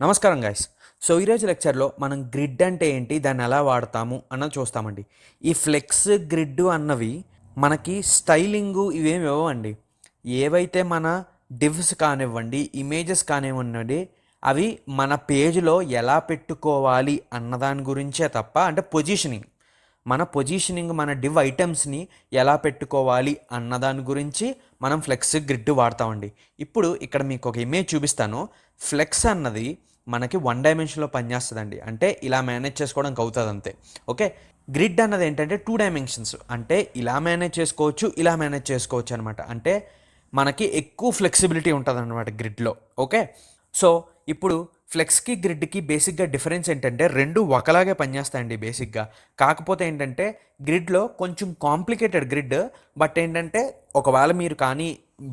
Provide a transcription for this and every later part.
నమస్కారం guys. So ఈరోజు లెక్చర్లో మనం గ్రిడ్ అంటే ఏంటి, దాన్ని ఎలా వాడతాము అన్నది చూస్తామండి. ఈ ఫ్లెక్స్ గ్రిడ్ అన్నవి మనకి స్టైలింగు ఇవేమి ఇవ్వండి. ఏవైతే మన డివ్స్ కానివ్వండి, ఇమేజెస్ కానివ్వండి, అవి మన పేజ్లో ఎలా పెట్టుకోవాలి అన్నదాని గురించే తప్ప, అంటే పొజిషనింగ్ మన డివ్ ఐటమ్స్ని ఎలా పెట్టుకోవాలి అన్నదాని గురించి మనం ఫ్లెక్స్ గ్రిడ్ వాడతామండి. ఇప్పుడు ఇక్కడ మీకు ఒక ఇమేజ్ చూపిస్తాను. ఫ్లెక్స్ అన్నది మనకి 1 డైమెన్షన్లో పనిచేస్తుందండి. అంటే ఇలా మేనేజ్ చేసుకోవడానికి అవుతుంది అంతే. ఓకే, గ్రిడ్ అన్నది ఏంటంటే 2 డైమెన్షన్స్. అంటే ఇలా మేనేజ్ చేసుకోవచ్చు, ఇలా మేనేజ్ చేసుకోవచ్చు అనమాట. అంటే మనకి ఎక్కువ ఫ్లెక్సిబిలిటీ ఉంటుంది అనమాట గ్రిడ్లో. ఓకే, సో ఇప్పుడు ఫ్లెక్స్కి గ్రిడ్కి బేసిక్గా డిఫరెన్స్ ఏంటంటే రెండు ఒకలాగే పనిచేస్తాయండి బేసిక్గా. కాకపోతే ఏంటంటే గ్రిడ్లో కొంచెం కాంప్లికేటెడ్ గ్రిడ్, బట్ ఏంటంటే ఒకవేళ మీరు కానీ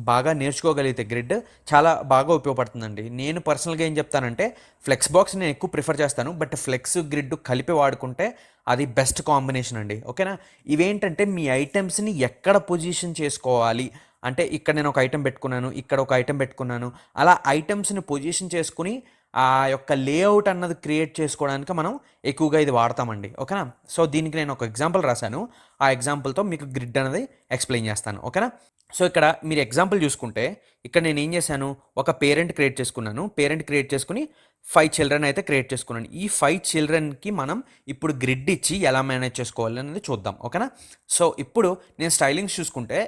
బాగా నేర్చుకోగలిగితే గ్రిడ్ చాలా బాగా ఉపయోగపడుతుందండి. నేను పర్సనల్గా ఏం చెప్తానంటే ఫ్లెక్స్ బాక్స్ నేను ఎక్కువ ప్రిఫర్ చేస్తాను, బట్ ఫ్లెక్స్ గ్రిడ్ కలిపి వాడుకుంటే అది బెస్ట్ కాంబినేషన్ అండి. ఓకేనా, ఇవేంటంటే మీ ఐటమ్స్ని ఎక్కడ పొజిషన్ చేసుకోవాలి అంటే ఇక్కడ నేను ఒక ఐటెం పెట్టుకున్నాను, ఇక్కడ ఒక ఐటెం పెట్టుకున్నాను, అలా ఐటమ్స్ని పొజిషన్ చేసుకుని ఆ యొక్క లేఅవుట్ అన్నది క్రియేట్ చేసుకోవడానికి మనం ఎక్కువగా ఇది వాడతామండి. ఓకేనా, సో దీనికి నేను ఒక ఎగ్జాంపుల్ రాశాను. ఆ ఎగ్జాంపుల్తో మీకు గ్రిడ్ అనేది ఎక్స్ప్లెయిన్ చేస్తాను. ఓకేనా, సో ఇక్కడ మీరు ఎగ్జాంపుల్ చూసుకుంటే ఇక్కడ నేను ఏం చేశాను, ఒక పేరెంట్ క్రియేట్ చేసుకున్నాను. పేరెంట్ క్రియేట్ చేసుకుని 5 చిల్డ్రన్ అయితే క్రియేట్ చేసుకున్నాను. ఈ 5 చిల్డ్రన్కి మనం ఇప్పుడు గ్రిడ్ ఇచ్చి ఎలా మేనేజ్ చేసుకోవాలి అనేది చూద్దాం. ఓకేనా, సో ఇప్పుడు నేను స్టైలింగ్స్ చూసుకుంటే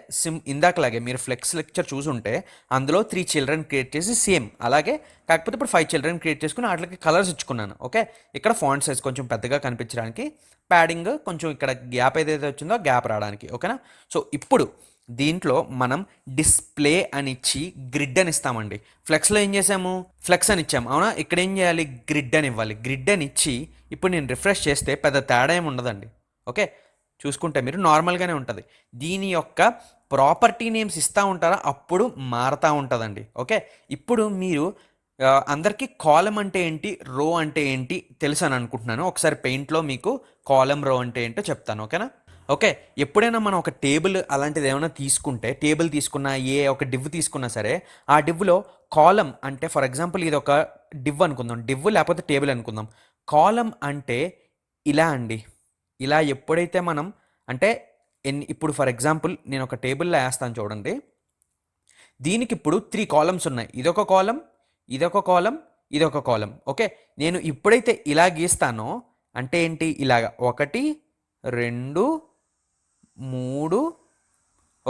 ఇందాకలాగే మీరు ఫ్లెక్స్ లెక్చర్ చూసుంటే అందులో 3 చిల్డ్రన్ క్రియేట్ చేసి సేమ్ అలాగే, కాకపోతే ఇప్పుడు 5 చిల్డ్రన్ క్రియేట్ చేసుకుని వాటికి కలర్స్ ఇచ్చుకున్నాను. ఓకే, ఇక్కడ ఫాంట్ సైజ్ కొంచెం పెద్దగా కనిపించడానికి, ప్యాడింగ్ కొంచెం ఇక్కడ గ్యాప్ ఏదైతే వచ్చిందో గ్యాప్ రావడానికి. ఓకేనా, సో ఇప్పుడు దీంట్లో మనం డిస్ప్లే అని ఇచ్చి గ్రిడ్ అని ఇస్తామండి. ఫ్లెక్స్లో ఏం చేసాము, ఫ్లెక్స్ అని ఇచ్చాము అవునా, ఇక్కడ ఏం చేయాలి, గ్రిడ్ అని ఇవ్వాలి. గ్రిడ్ అని ఇచ్చి ఇప్పుడు నేను రిఫ్రెష్ చేస్తే పెద్ద తేడా ఏమి ఉండదండి. ఓకే, చూసుకుంటే మీరు నార్మల్గానే ఉంటుంది. దీని యొక్క ప్రాపర్టీ నేమ్స్ ఇస్తూ ఉంటారా, అప్పుడు మారుతూ ఉంటుందండి. ఓకే, ఇప్పుడు మీరు అందరికీ కాలం అంటే ఏంటి, రో అంటే ఏంటి తెలుసు అని అనుకుంటున్నాను. ఒకసారి పెయింట్లో మీకు కాలం, రో అంటే ఏంటో చెప్తాను. ఓకేనా, ఓకే, ఎప్పుడైనా మనం ఒక టేబుల్ అలాంటిది ఏమైనా తీసుకుంటే, టేబుల్ తీసుకున్నా ఏ ఒక డివ్ తీసుకున్నా సరే, ఆ డివ్లో కాలం అంటే ఫర్ ఎగ్జాంపుల్ ఇది ఒక డివ్ అనుకుందాం, డివ్ లేకపోతే టేబుల్ అనుకుందాం. కాలం అంటే ఇలా అండి, ఇలా ఎప్పుడైతే మనం అంటే ఇప్పుడు ఫర్ ఎగ్జాంపుల్ నేను ఒక టేబుల్లో వేస్తాను చూడండి. దీనికి ఇప్పుడు 3 కాలమ్స్ ఉన్నాయి. ఇదొక కాలం, ఇదొక కాలం, ఇదొక కాలం. ఓకే, నేను ఇప్పుడైతే ఇలా గీస్తానో అంటే ఏంటి, ఇలాగా 1 2 3.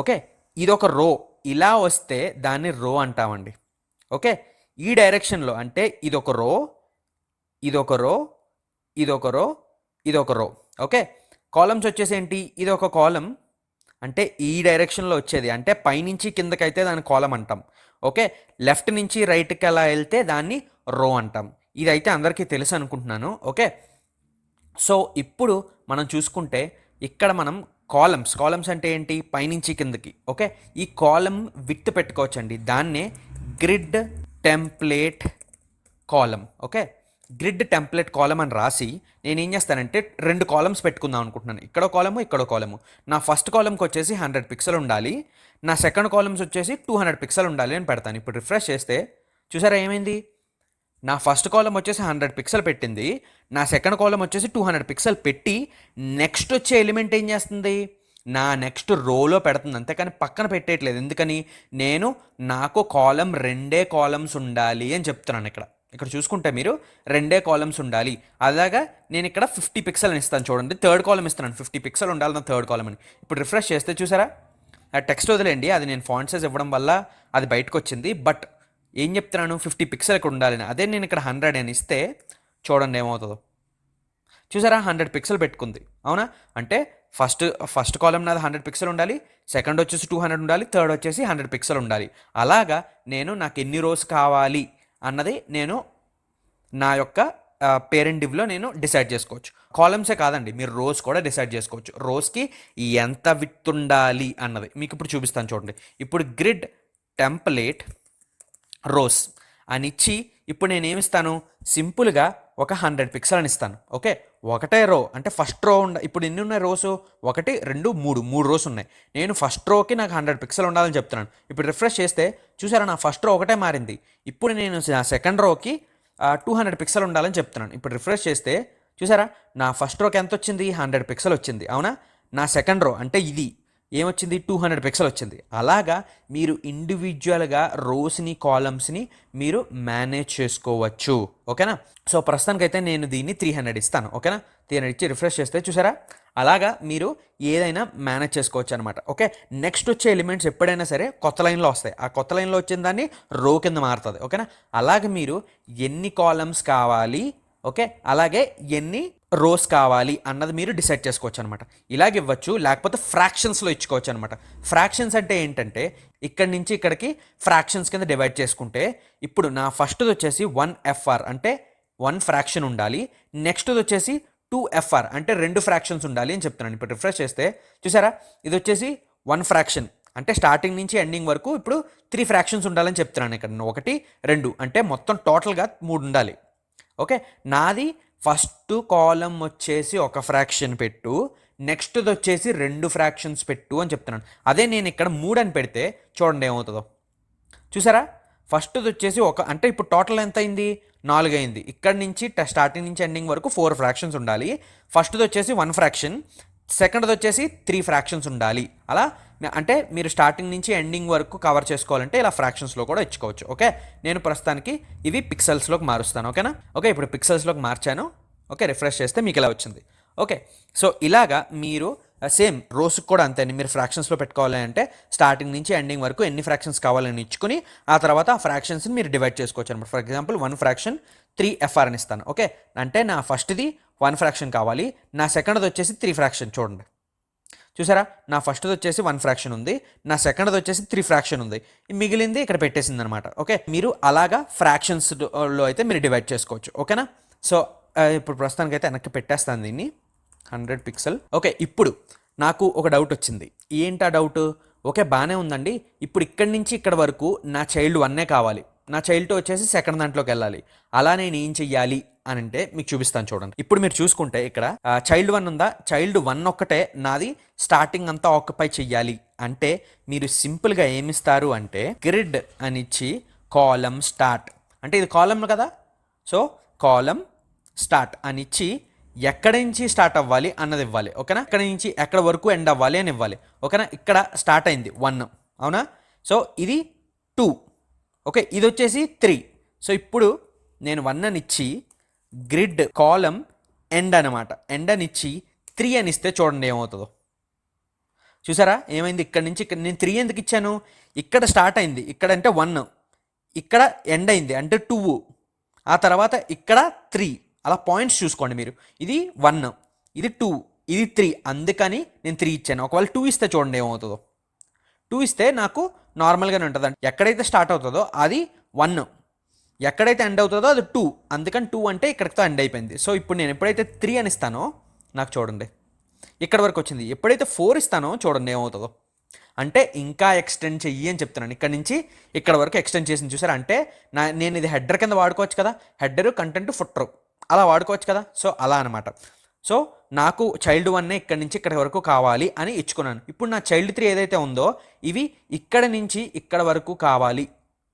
ఓకే, ఇదొక రో, ఇలా వస్తే దాన్ని రో అంటామండి. ఓకే, ఈ డైరెక్షన్లో అంటే ఇదొక రో, ఇదొక రో, ఇదొక రో, ఇదొక రో. ఓకే, కాలమ్స్ వచ్చేసి ఏంటి, ఇదొక కాలం అంటే ఈ డైరెక్షన్లో వచ్చేది, అంటే పైనుంచి కిందకైతే దాన్ని కాలం అంటాం. ఓకే, లెఫ్ట్ నుంచి రైట్కి ఎలా వెళ్తే దాన్ని రో అంటాం. ఇదైతే అందరికీ తెలుసు అనుకుంటున్నాను. ఓకే, సో ఇప్పుడు మనం చూసుకుంటే ఇక్కడ మనం కాలమ్స్ అంటే ఏంటి, పైనుంచి కిందకి. ఓకే, ఈ కాలం విత్ పెట్టుకోవచ్చండి, దాన్నే గ్రిడ్ టెంప్లేట్ కాలం. ఓకే, గ్రిడ్ టెంప్లెట్ కాలం అని రాసి నేను ఏం చేస్తానంటే 2 కాలమ్స్ పెట్టుకుందాం అనుకుంటున్నాను. ఇక్కడో కాలము, ఇక్కడో కాలము. నా ఫస్ట్ కాలంకి వచ్చేసి 100 పిక్సెల్ ఉండాలి, నా సెకండ్ కాలమ్స్ వచ్చేసి 200 పిక్సెల్ ఉండాలి అని పెడతాను. ఇప్పుడు రిఫ్రెష్ చేస్తే చూసారా ఏమైంది, నా ఫస్ట్ కాలం వచ్చేసి 100 పిక్సెల్ పెట్టింది, నా సెకండ్ కాలం వచ్చేసి 200 పిక్సెల్ పెట్టి నెక్స్ట్ వచ్చే ఎలిమెంట్ ఏం చేస్తుంది, నా నెక్స్ట్ రోలో పెడుతుంది. అంతేకాని పక్కన పెట్టేయట్లేదు. ఎందుకని, నాకు కాలం 2 కాలమ్స్ ఉండాలి అని చెప్తున్నాను. ఇక్కడ చూసుకుంటే మీరు 2 కాలమ్స్ ఉండాలి. అలాగా నేను ఇక్కడ 50 పిక్సెల్ అని ఇస్తాను చూడండి, థర్డ్ కాలం ఇస్తున్నాను, 50 పిక్సెల్ ఉండాలి నా థర్డ్ కాలం అని. ఇప్పుడు రిఫ్రెష్ చేస్తే చూసారా, ఆ టెక్స్ట్ వదిలేండి, అది నేను ఫాంట్ సైజ్ ఇవ్వడం వల్ల అది బయటకు వచ్చింది. బట్ ఏం చెప్తున్నాను, 50 పిక్సెల్ ఇక్కడ ఉండాలని. అదే నేను ఇక్కడ 100 అని ఇస్తే చూడండి ఏమవుతుందో. చూసారా, 100 పిక్సెల్ పెట్టుకుంది అవునా. అంటే ఫస్ట్ కాలం నాది 100 పిక్సెల్ ఉండాలి, సెకండ్ వచ్చేసి 200 ఉండాలి, థర్డ్ వచ్చేసి 100 పిక్సెల్ ఉండాలి. అలాగా నాకు ఎన్ని రోస్ కావాలి అన్నది నేను నా యొక్క పేరెంట్ డివ్లో నేను డిసైడ్ చేసుకోవచ్చు. కాలమ్సే కాదండి, మీరు రోస్ కూడా డిసైడ్ చేసుకోవచ్చు. రోస్కి ఎంత విత్ ఉండాలి అన్నది మీకు ఇప్పుడు చూపిస్తాను చూడండి. ఇప్పుడు గ్రిడ్ టెంప్లేట్ రోస్ అని ఇచ్చి ఇప్పుడు నేను ఏమిస్తాను, సింపుల్గా ఒక 100 పిక్సెల్ అని ఇస్తాను. ఓకే, ఒకటే రో అంటే ఫస్ట్ రో ఇప్పుడు ఎన్ని ఉన్నాయి రోస్, 1 2 3 రోస్ ఉన్నాయి. నేను ఫస్ట్ రోకి నాకు 100 పిక్సెల్ ఉండాలని చెప్తున్నాను. ఇప్పుడు రిఫ్రెష్ చేస్తే చూసారా, నా ఫస్ట్ రో ఒకటే మారింది. ఇప్పుడు నేను నా సెకండ్ రోకి 200 పిక్సెల్ ఉండాలని చెప్తున్నాను. ఇప్పుడు రిఫ్రెష్ చేస్తే చూసారా, నా ఫస్ట్ రోకి ఎంత వచ్చింది, 100 పిక్సెల్ వచ్చింది అవునా. నా సెకండ్ రో అంటే ఇది ఏమొచ్చింది, 200 పిక్సెల్ వచ్చింది. అలాగా మీరు ఇండివిజువల్గా రోస్ని కాలమ్స్ని మీరు మేనేజ్ చేసుకోవచ్చు. ఓకేనా. సో ప్రస్తుతానికైతే నేను దీన్ని 300 ఇస్తాను. ఓకేనా, 300 ఇచ్చి రిఫ్రెష్ చేస్తే చూసారా, అలాగా మీరు ఏదైనా మేనేజ్ చేసుకోవచ్చు అనమాట. ఓకే, నెక్స్ట్ వచ్చే ఎలిమెంట్స్ ఎప్పుడైనా సరే కొత్త లైన్లో వస్తాయి. ఆ కొత్త లైన్లో వచ్చిన దాన్ని రో కింద మారుతుంది. ఓకేనా, అలాగే మీరు ఎన్ని కాలమ్స్ కావాలి, ఓకే, అలాగే ఎన్ని రోస్ కావాలి అన్నది మీరు డిసైడ్ చేసుకోవచ్చు అనమాట. ఇలాగ ఇవ్వచ్చు, లేకపోతే ఫ్రాక్షన్స్లో ఇచ్చుకోవచ్చు అనమాట. ఫ్రాక్షన్స్ అంటే ఏంటంటే ఇక్కడి నుంచి ఇక్కడికి ఫ్రాక్షన్స్ కింద డివైడ్ చేసుకుంటే, ఇప్పుడు నా ఫస్ట్ది వచ్చేసి 1FR అంటే 1 ఫ్రాక్షన్ ఉండాలి. నెక్స్ట్ది వచ్చేసి 2FR అంటే 2 ఫ్రాక్షన్స్ ఉండాలి అని చెప్తున్నాను. ఇప్పుడు రిఫ్రెష్ చేస్తే చూసారా, ఇది వచ్చేసి 1 ఫ్రాక్షన్ అంటే స్టార్టింగ్ నుంచి ఎండింగ్ వరకు ఇప్పుడు 3 ఫ్రాక్షన్స్ ఉండాలని చెప్తున్నాను. ఇక్కడ 1 2 అంటే మొత్తం టోటల్గా 3 ఉండాలి. ఓకే, నాది ఫస్ట్ కాలం వచ్చేసి 1 ఫ్రాక్షన్ పెట్టు, నెక్స్ట్ది వచ్చేసి 2 ఫ్రాక్షన్స్ పెట్టు అని చెప్తున్నాను. అదే నేను ఇక్కడ 3 అని పెడితే చూడండి ఏమవుతుందో. చూసారా, ఫస్ట్ది వచ్చేసి అంటే ఇప్పుడు టోటల్ ఎంత అయింది, 4 అయింది. ఇక్కడ నుంచి స్టార్టింగ్ నుంచి ఎండింగ్ వరకు 4 ఫ్రాక్షన్స్ ఉండాలి. ఫస్ట్ది వచ్చేసి 1 ఫ్రాక్షన్, సెకండ్ది వచ్చేసి 3 ఫ్రాక్షన్స్ ఉండాలి. అలా అంటే మీరు స్టార్టింగ్ నుంచి ఎండింగ్ వరకు కవర్ చేసుకోవాలంటే ఇలా ఫ్రాక్షన్స్లో కూడా ఇచ్చుకోవచ్చు. ఓకే, నేను ప్రస్తుతానికి ఇవి పిక్సెల్స్లోకి మారుస్తాను. ఓకేనా. ఓకే, ఇప్పుడు పిక్సెల్స్లోకి మార్చాను. ఓకే, రిఫ్రెష్ చేస్తే మీకు ఇలా వచ్చింది. ఓకే, సో ఇలాగా మీరు సేమ్ రోస్కి కూడా అంతే, మీరు ఫ్రాక్షన్స్లో పెట్టుకోవాలి అంటే స్టార్టింగ్ నుంచి ఎండింగ్ వరకు ఎన్ని ఫ్రాక్షన్స్ కావాలని ఇచ్చుకుని ఆ తర్వాత ఆ ఫ్రాక్షన్స్ని మీరు డివైడ్ చేసుకోవచ్చు అనమాట. ఫర్ ఎగ్జాంపుల్ 1 ఫ్రాక్షన్ 3FR అని ఇస్తాను. ఓకే, అంటే నా ఫస్ట్ది 1 ఫ్రాక్షన్ కావాలి, నా సెకండ్ది వచ్చేసి 3 ఫ్రాక్షన్. చూడండి చూసారా, నా ఫస్ట్ది వచ్చేసి 1 ఫ్రాక్షన్ ఉంది, నా సెకండ్ది వచ్చేసి 3 ఫ్రాక్షన్ ఉంది, మిగిలింది ఇక్కడ పెట్టేసింది అనమాట. ఓకే, మీరు అలాగా ఫ్రాక్షన్స్లో అయితే మీరు డివైడ్ చేసుకోవచ్చు. ఓకేనా. సో ఇప్పుడు ప్రస్తుతానికి అయితే వెనక్కి పెట్టేస్తాను దీన్ని 100 పిక్సెల్. ఓకే, ఇప్పుడు నాకు ఒక డౌట్ వచ్చింది. ఏంటి ఆ డౌట్? ఓకే, బాగానే ఉందండి, ఇప్పుడు ఇక్కడి నుంచి ఇక్కడ వరకు నా చైల్డ్ 1 కావాలి, నా చైల్డ్ 2 వచ్చేసి సెకండ్ దాంట్లోకి వెళ్ళాలి. అలా నేను ఏం చెయ్యాలి అని అంటే మీకు చూపిస్తాను చూడండి. ఇప్పుడు మీరు చూసుకుంటే ఇక్కడ చైల్డ్ 1 ఉందా, చైల్డ్ 1 ఒక్కటే నాది స్టార్టింగ్ అంతా ఆక్యుపై చెయ్యాలి అంటే మీరు సింపుల్గా ఏమిస్తారు అంటే గ్రిడ్ అని ఇచ్చి కాలమ్ స్టార్ట్, అంటే ఇది కాలమ్ కదా, సో కాలమ్ స్టార్ట్ అని ఇచ్చి ఎక్కడి నుంచి స్టార్ట్ అవ్వాలి అన్నది ఇవ్వాలి. ఓకేనా, ఎక్కడి నుంచి ఎక్కడ వరకు ఎండ్ అవ్వాలి అని ఇవ్వాలి. ఓకేనా, ఇక్కడ స్టార్ట్ అయింది 1 అవునా, సో ఇది 2, ఓకే, ఇది వచ్చేసి 3. సో ఇప్పుడు నేను 1 అని ఇచ్చి గ్రిడ్ కాలమ్ ఎండ్ అనమాట, ఎండ్ అని ఇచ్చి 3 అని ఇస్తే చూడండి ఏమవుతుందో. చూసారా ఏమైంది, ఇక్కడ నుంచి ఇక్కడ నేను 3 ఎందుకు ఇచ్చాను, ఇక్కడ స్టార్ట్ అయింది, ఇక్కడ అంటే 1, ఇక్కడ ఎండ్ అయింది అంటే 2, ఆ తర్వాత ఇక్కడ 3. అలా పాయింట్స్ చూసుకోండి మీరు, ఇది 1, ఇది 2, ఇది 3, అందుకని నేను 3 ఇచ్చాను. ఒకవేళ 2 ఇస్తే చూడండి ఏమవుతుందో. 2 ఇస్తే నాకు నార్మల్గానే ఉంటుంది, అంటే ఎక్కడైతే స్టార్ట్ అవుతుందో అది 1, ఎక్కడైతే ఎండ్ అవుతుందో అది 2, అందుకని 2 అంటే ఇక్కడితో ఎండ్ అయిపోయింది. సో ఇప్పుడు నేను ఎప్పుడైతే 3 అని ఇస్తానో నాకు చూడండి ఇక్కడ వరకు వచ్చింది, ఎప్పుడైతే 4 ఇస్తానో చూడండి ఏమవుతుందో. అంటే ఇంకా ఎక్స్టెండ్ చెయ్యి అని చెప్తున్నాను, ఇక్కడ నుంచి ఇక్కడ వరకు ఎక్స్టెండ్ చేసింది చూసారా. అంటే నేను ఇది హెడర్ కింద వాడుకోవచ్చు కదా, హెడరు కంటెంట్ ఫుట్టర్ అలా వాడుకోవచ్చు కదా. సో అలా అనమాట. సో నాకు చైల్డ్ 1 ఇక్కడ నుంచి ఇక్కడ వరకు కావాలి అని ఇచ్చుకున్నాను. ఇప్పుడు నా చైల్డ్ 3 ఏదైతే ఉందో ఇవి ఇక్కడ నుంచి ఇక్కడ వరకు కావాలి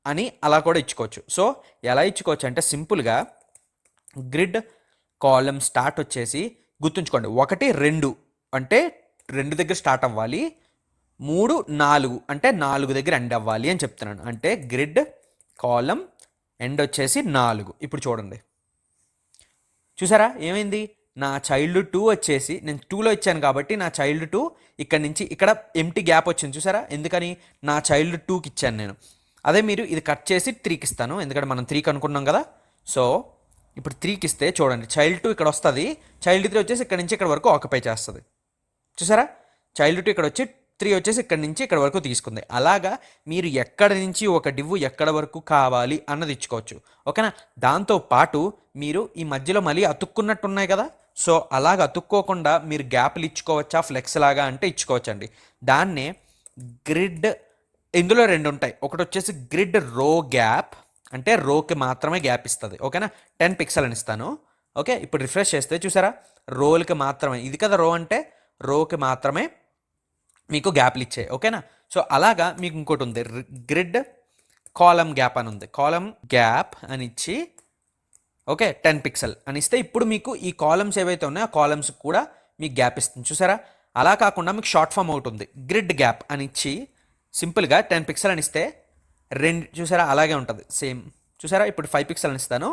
అని అలా కూడా ఇచ్చుకోవచ్చు. సో ఎలా ఇచ్చుకోవచ్చు అంటే సింపుల్గా గ్రిడ్ కాలమ్ స్టార్ట్ వచ్చేసి గుర్తుంచుకోండి, 1 2 అంటే 2 దగ్గర స్టార్ట్ అవ్వాలి, 3 4 అంటే 4 దగ్గర ఎండ్ అవ్వాలి అని చెప్తున్నాను. అంటే గ్రిడ్ కాలమ్ ఎండ్ వచ్చేసి 4. ఇప్పుడు చూడండి చూసారా ఏమైంది, నా చైల్డ్ 2 వచ్చేసి నేను 2లో ఇచ్చాను కాబట్టి నా చైల్డ్ 2 ఇక్కడ నుంచి ఇక్కడ ఎంటీ గ్యాప్ వచ్చింది చూసారా, ఎందుకని నా చైల్డ్ 2కి ఇచ్చాను నేను. అదే మీరు ఇది కట్ చేసి 3కి ఇస్తాను, ఎందుకంటే మనం 3కి అనుకున్నాం కదా. సో ఇప్పుడు 3కి ఇస్తే చూడండి చైల్డ్ 2 ఇక్కడ వస్తుంది, చైల్డ్ 3 వచ్చేసి ఇక్కడ నుంచి ఇక్కడ వరకు ఆక్యుపై చేస్తుంది. చూసారా, చైల్డ్ 2 ఇక్కడ వచ్చి 3 వచ్చేసి ఇక్కడ నుంచి ఇక్కడ వరకు తీసుకుంది. అలాగా మీరు ఎక్కడ నుంచి ఒక డివ్ ఎక్కడ వరకు కావాలి అన్నది ఇచ్చుకోవచ్చు. ఓకేనా, దాంతోపాటు మీరు ఈ మధ్యలో మళ్ళీ అతుక్కున్నట్టు ఉన్నాయి కదా, సో అలాగ అతుక్కోకుండా మీరు గ్యాప్లు ఇచ్చుకోవచ్చా ఫ్లెక్స్ లాగా అంటే ఇచ్చుకోవచ్చండి. దాన్నే గ్రిడ్, ఇందులో 2 ఉంటాయి, ఒకటి వచ్చేసి గ్రిడ్ రో గ్యాప్, అంటే రోకి మాత్రమే గ్యాప్ ఇస్తుంది. ఓకేనా, 10 పిక్సెల్ అని ఇస్తాను. ఓకే, ఇప్పుడు రిఫ్రెష్ చేస్తే చూసారా రోల్కి మాత్రమే, ఇది కదా రో అంటే రోకి మాత్రమే మీకు గ్యాప్లు ఇచ్చాయి. ఓకేనా, సో అలాగా మీకు ఇంకోటి ఉంది గ్రిడ్ కాలమ్ గ్యాప్ అని ఉంది, కాలమ్ గ్యాప్ అని ఇచ్చి ఓకే 10 పిక్సెల్ అని ఇస్తే ఇప్పుడు మీకు ఈ కాలమ్స్ ఏవైతే ఉన్నాయో ఆ కాలమ్స్ కూడా మీకు గ్యాప్ ఇస్తుంది చూసారా. అలా కాకుండా మీకు షార్ట్ ఫామ్ అవుట్ ఉంది గ్రిడ్ గ్యాప్ అని ఇచ్చి సింపుల్గా 10 పిక్సెల్ అని ఇస్తే రెండు చూసారా అలాగే ఉంటుంది సేమ్. చూసారా ఇప్పుడు 5 పిక్సెల్ అని ఇస్తాను,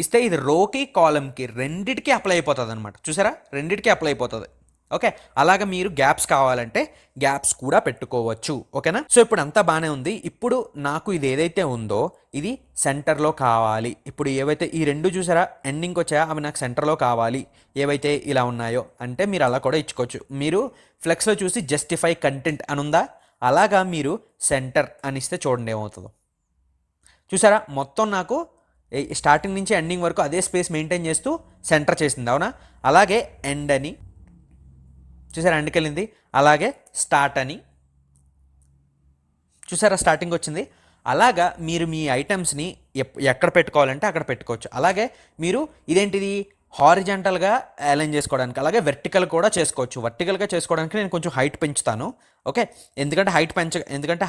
ఇస్తే ఇది రోకి కాలమ్కి రెండిటికి అప్లై అయిపోతుంది అనమాట. చూసారా రెండిటికి అప్లై అయిపోతుంది. ఓకే అలాగే మీరు గ్యాప్స్ కావాలంటే గ్యాప్స్ కూడా పెట్టుకోవచ్చు. ఓకేనా. సో ఇప్పుడు అంతా బాగానే ఉంది. ఇప్పుడు నాకు ఇది ఏదైతే ఉందో ఇది సెంటర్లో కావాలి. ఇప్పుడు ఏవైతే ఈ రెండు చూసారా ఎండింగ్కి వచ్చాయో అవి నాకు సెంటర్లో కావాలి. ఏవైతే ఇలా ఉన్నాయో అంటే మీరు అలా కూడా ఇచ్చుకోవచ్చు. మీరు ఫ్లెక్స్లో చూసి జస్టిఫై కంటెంట్ అని ఉందా, అలాగా మీరు సెంటర్ అని ఇస్తే చూడండి ఏమవుతుందో. చూసారా మొత్తం నాకు స్టార్టింగ్ నుంచి ఎండింగ్ వరకు అదే స్పేస్ మెయింటైన్ చేస్తూ సెంటర్ చేసింది. అవునా. అలాగే ఎండ్ అని చూసారా ఎండ్కి వెళ్ళింది. అలాగే స్టార్ట్ అని చూసారా స్టార్టింగ్ వచ్చింది. అలాగా మీరు మీ ఐటమ్స్ని ఎక్కడ పెట్టుకోవాలంటే అక్కడ పెట్టుకోవచ్చు. అలాగే మీరు ఇదేంటిది హారిజాంటల్గా అలైన్ చేసుకోవడానికి, అలాగే వెర్టికల్ కూడా చేసుకోవచ్చు. వర్టికల్గా చేసుకోవడానికి నేను కొంచెం హైట్ పెంచుతాను. ఓకే ఎందుకంటే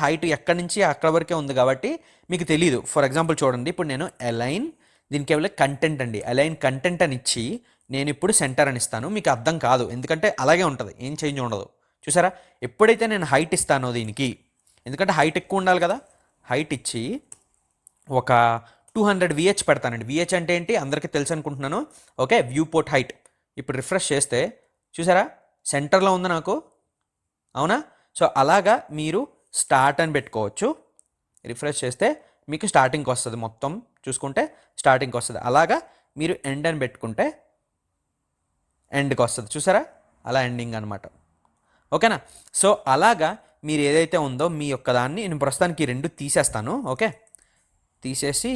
హైట్ ఎక్కడి నుంచి అక్కడ వరకే ఉంది కాబట్టి మీకు తెలియదు. ఫర్ ఎగ్జాంపుల్ చూడండి ఇప్పుడు నేను అలైన్ దీనికి కేవలం కంటెంట్ అండి, అలైన్ కంటెంట్ అని ఇచ్చి నేను ఇప్పుడు సెంటర్ అని ఇస్తాను. మీకు అర్థం కాదు ఎందుకంటే అలాగే ఉంటుంది, ఏం చేంజ్ ఉండదు. చూసారా ఎప్పుడైతే నేను హైట్ ఇస్తానో దీనికి, ఎందుకంటే హైట్ ఎక్కువ ఉండాలి కదా, హైట్ ఇచ్చి ఒక 200 VH పెడతానండి. VH అంటే ఏంటి అందరికీ తెలుసు అనుకుంటున్నాను. Okay view port height. ఇప్పుడు రిఫ్రెష్ చేస్తే చూసారా సెంటర్లో ఉంది నాకు. అవునా. సో అలాగా మీరు స్టార్ట్ అని పెట్టుకోవచ్చు. రిఫ్రెష్ చేస్తే మీకు స్టార్టింగ్కి వస్తుంది, మొత్తం చూసుకుంటే స్టార్టింగ్కి వస్తుంది. అలాగా మీరు ఎండ్ అని పెట్టుకుంటే ఎండ్కి వస్తుంది. చూసారా అలా ఎండింగ్ అనమాట. ఓకేనా. సో అలాగా మీరు ఏదైతే ఉందో మీ యొక్క దాన్ని నేను ప్రస్తుతానికి ఈ రెండు తీసేస్తాను. ఓకే తీసేసి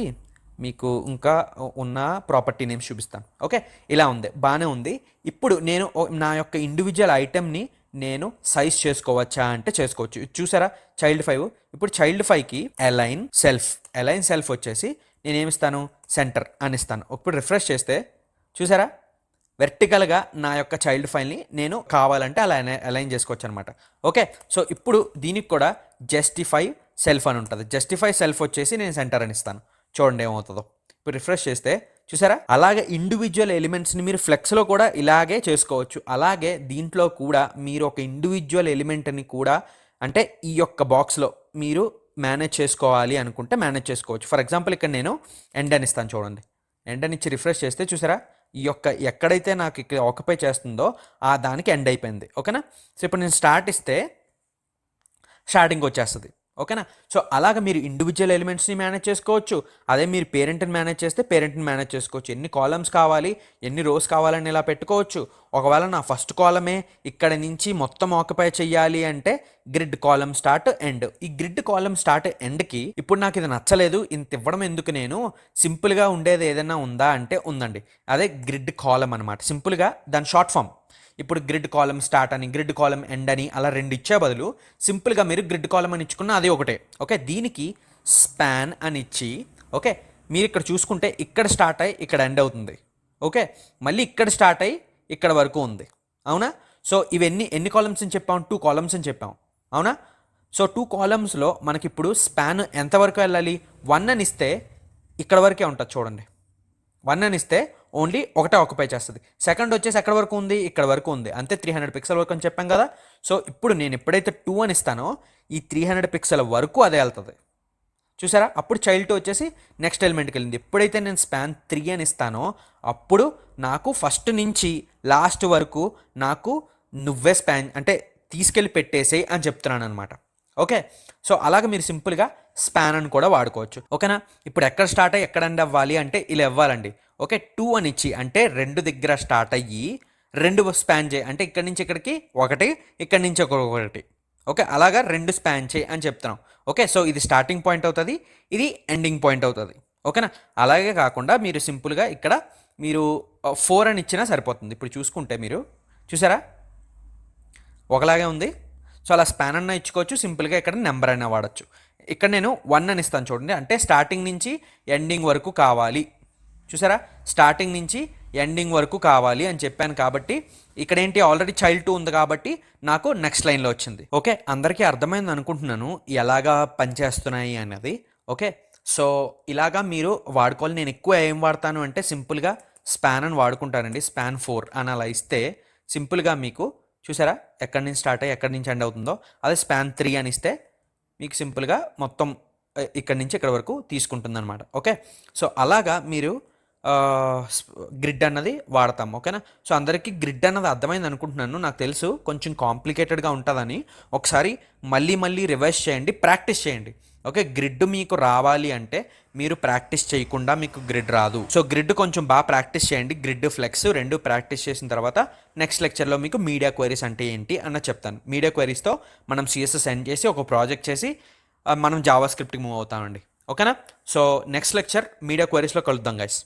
మీకు ఇంకా ఉన్న ప్రాపర్టీ నేమ్స్ చూపిస్తాను. ఓకే ఇలా ఉంది బాగానే ఉంది. ఇప్పుడు నేను నా యొక్క ఇండివిజువల్ ఐటెంని నేను సైజ్ చేసుకోవచ్చా అంటే చేసుకోవచ్చు. చూసారా చైల్డ్ 5. ఇప్పుడు చైల్డ్ 5కి అలైన్ సెల్ఫ్ వచ్చేసి నేను ఏమిస్తాను సెంటర్ అని ఇస్తాను. ఇప్పుడు రిఫ్రెష్ చేస్తే చూసారా వెర్టికల్గా నా యొక్క చైల్డ్ ఫైల్ని నేను కావాలంటే అలా అలైన్ చేసుకోవచ్చు అనమాట. ఓకే సో ఇప్పుడు దీనికి కూడా జస్టిఫై సెల్ఫ్ అని ఉంటుంది. జస్టిఫై సెల్ఫ్ వచ్చేసి నేను సెంటర్ అని ఇస్తాను. చూడండి ఏమవుతుందో. ఇప్పుడు రిఫ్రెష్ చేస్తే చూసారా అలాగే ఇండివిజువల్ ఎలిమెంట్స్ని మీరు ఫ్లెక్స్లో కూడా ఇలాగే చేసుకోవచ్చు. అలాగే దీంట్లో కూడా మీరు ఒక ఇండివిజువల్ ఎలిమెంట్ని కూడా అంటే ఈ యొక్క బాక్స్లో మీరు మేనేజ్ చేసుకోవాలి అనుకుంటే మేనేజ్ చేసుకోవచ్చు. ఫర్ ఎగ్జాంపుల్ ఇక్కడ నేను ఎండ్ అని ఇస్తాను. చూడండి ఎండ్ అని ఇచ్చి రిఫ్రెష్ చేస్తే చూసారా ఈ యొక్క ఎక్కడైతే నాకు ఇక్కడ ఆక్యుపై చేస్తుందో ఆ దానికి ఎండ్ అయిపోయింది. ఓకేనా. సో ఇప్పుడు నేను స్టార్ట్ ఇస్తే స్టార్టింగ్ వచ్చేస్తుంది. ఓకేనా. సో అలాగ మీరు ఇండివిజువల్ ఎలిమెంట్స్ని మేనేజ్ చేసుకోవచ్చు. అదే మీరు పేరెంట్ని మేనేజ్ చేస్తే పేరెంట్ని మేనేజ్ చేసుకోవచ్చు. ఎన్ని కాలమ్స్ కావాలి ఎన్ని రోస్ కావాలని ఇలా పెట్టుకోవచ్చు. ఒకవేళ నా ఫస్ట్ కాలమే ఇక్కడ నుంచి మొత్తం ఆక్యుపై చెయ్యాలి అంటే గ్రిడ్ కాలమ్ స్టార్ట్ ఎండ్. ఈ గ్రిడ్ కాలమ్ స్టార్ట్ ఎండ్కి ఇప్పుడు నాకు ఇది నచ్చలేదు, ఇంత ఇవ్వడం ఎందుకు, నేను సింపుల్గా ఉండేది ఏదైనా ఉందా అంటే ఉందండి, అదే గ్రిడ్ కాలమ్ అనమాట. సింపుల్గా దాని షార్ట్ ఫామ్. ఇప్పుడు గ్రిడ్ కాలమ్ స్టార్ట్ అని గ్రిడ్ కాలమ్ ఎండ్ అని అలా రెండు ఇచ్చే బదులు సింపుల్గా మీరు గ్రిడ్ కాలమ్ అని ఇచ్చుకున్న అది ఒకటే. ఓకే దీనికి స్పాన్ అని ఇచ్చి ఓకే మీరు ఇక్కడ చూసుకుంటే ఇక్కడ స్టార్ట్ అయ్యి ఇక్కడ ఎండ్ అవుతుంది. ఓకే మళ్ళీ ఇక్కడ స్టార్ట్ అయ్యి ఇక్కడ వరకు ఉంది. అవునా. సో ఇవన్నీ ఎన్ని కాలమ్స్ అని చెప్పాం 2 కాలమ్స్ అని చెప్పాం. అవునా. సో 2 కాలమ్స్లో మనకి ఇప్పుడు స్పాన్ ఎంతవరకు వెళ్ళాలి 1 అని ఇస్తే ఇక్కడ వరకే ఉంటుంది. చూడండి 1 అని ఇస్తే ఓన్లీ ఒకటే ఆక్యుపై చేస్తుంది. సెకండ్ వచ్చేసి ఎక్కడ వరకు ఉంది ఇక్కడ వరకు ఉంది అంతే 300 పిక్సెల్ వరకు అని చెప్పాం కదా. సో ఇప్పుడు నేను ఎప్పుడైతే 2 అని ఇస్తానో ఈ 300 పిక్సెల్ వరకు అదే వెళ్తుంది. చూసారా అప్పుడు చైల్డ్ 2 వచ్చేసి నెక్స్ట్ ఎలిమెంట్కి వెళ్ళింది. ఎప్పుడైతే నేను స్పాన్ 3 అని ఇస్తానో అప్పుడు నాకు ఫస్ట్ నుంచి లాస్ట్ వరకు నాకు నువ్వే స్పాన్ అంటే తీసుకెళ్ళి పెట్టేసేయి అని చెప్తున్నాను అనమాట. ఓకే సో అలాగ మీరు సింపుల్గా స్పాన్ అని కూడా వాడుకోవచ్చు. ఓకేనా. ఇప్పుడు ఎక్కడ స్టార్ట్ అయ్యి ఎక్కడ ఎండ్ అవ్వాలి అంటే ఇలా ఇవ్వాలండి. ఓకే 2 అని ఇచ్చి అంటే 2 దగ్గర స్టార్ట్ అయ్యి 2 స్పాన్ చేయి అంటే ఇక్కడి నుంచి ఇక్కడికి ఒకటి ఇక్కడి నుంచి ఒకటి. ఓకే అలాగా 2 స్పాన్ చేయి అని చెప్తున్నాం. ఓకే సో ఇది స్టార్టింగ్ పాయింట్ అవుతుంది, ఇది ఎండింగ్ పాయింట్ అవుతుంది. ఓకేనా. అలాగే కాకుండా మీరు సింపుల్గా ఇక్కడ మీరు 4 అని ఇచ్చినా సరిపోతుంది. ఇప్పుడు చూసుకుంటే మీరు చూసారా ఒకలాగే ఉంది. సో అలా స్పాన్ అన్న ఇచ్చుకోవచ్చు, సింపుల్గా ఇక్కడ నెంబర్ అయినా వాడచ్చు. ఇక్కడ నేను 1 అని ఇస్తాను చూడండి అంటే స్టార్టింగ్ నుంచి ఎండింగ్ వరకు కావాలి. చూసారా స్టార్టింగ్ నుంచి ఎండింగ్ వరకు కావాలి అని చెప్పాను కాబట్టి ఇక్కడ ఏంటి ఆల్రెడీ చైల్డ్ 2 ఉంది కాబట్టి నాకు నెక్స్ట్ లైన్లో వచ్చింది. ఓకే అందరికీ అర్థమైంది అనుకుంటున్నాను ఎలాగా పనిచేస్తున్నాయి అన్నది. ఓకే సో ఇలాగా మీరు వాడుకోవాలి. నేను ఎక్కువ ఏం వాడతాను అంటే సింపుల్గా స్పాన్ అని వాడుకుంటానండి. స్పాన్ 4 అని అలా ఇస్తే సింపుల్గా మీకు చూసారా ఎక్కడి నుంచి స్టార్ట్ అయ్యి ఎక్కడి నుంచి ఎండ్ అవుతుందో, అదే స్పాన్ 3 అని ఇస్తే మీకు సింపుల్గా మొత్తం ఇక్కడి నుంచి ఇక్కడ వరకు తీసుకుంటుంది అనమాట. ఓకే, సో అలాగా మీరు గ్రిడ్ అన్నది వాడతాం. ఓకేనా? సో అందరికీ గ్రిడ్ అన్నది అర్థమైంది అనుకుంటున్నాను. నాకు తెలుసు కొంచెం కాంప్లికేటెడ్గా ఉంటుందని. ఒకసారి మళ్ళీ మళ్ళీ రివైజ్ చేయండి, ప్రాక్టీస్ చేయండి. ఓకే, గ్రిడ్ మీకు రావాలి అంటే మీరు ప్రాక్టీస్ చేయకుండా మీకు గ్రిడ్ రాదు. సో గ్రిడ్ కొంచెం బాగా ప్రాక్టీస్ చేయండి. గ్రిడ్ ఫ్లెక్స్ రెండు ప్రాక్టీస్ చేసిన తర్వాత నెక్స్ట్ లెక్చర్లో మీకు మీడియా క్వైరీస్ అంటే ఏంటి అన్న చెప్తాను. మీడియా క్వైరీస్తో మనం సిఎస్ఎస్ సెండ్ చేసి ఒక ప్రాజెక్ట్ చేసి మనం జావా స్క్రిప్ట్కి మూవ్ అవుతామండి. ఓకేనా? సో నెక్స్ట్ లెక్చర్ మీడియా క్వైరీస్లో కలుద్దాం గైస్.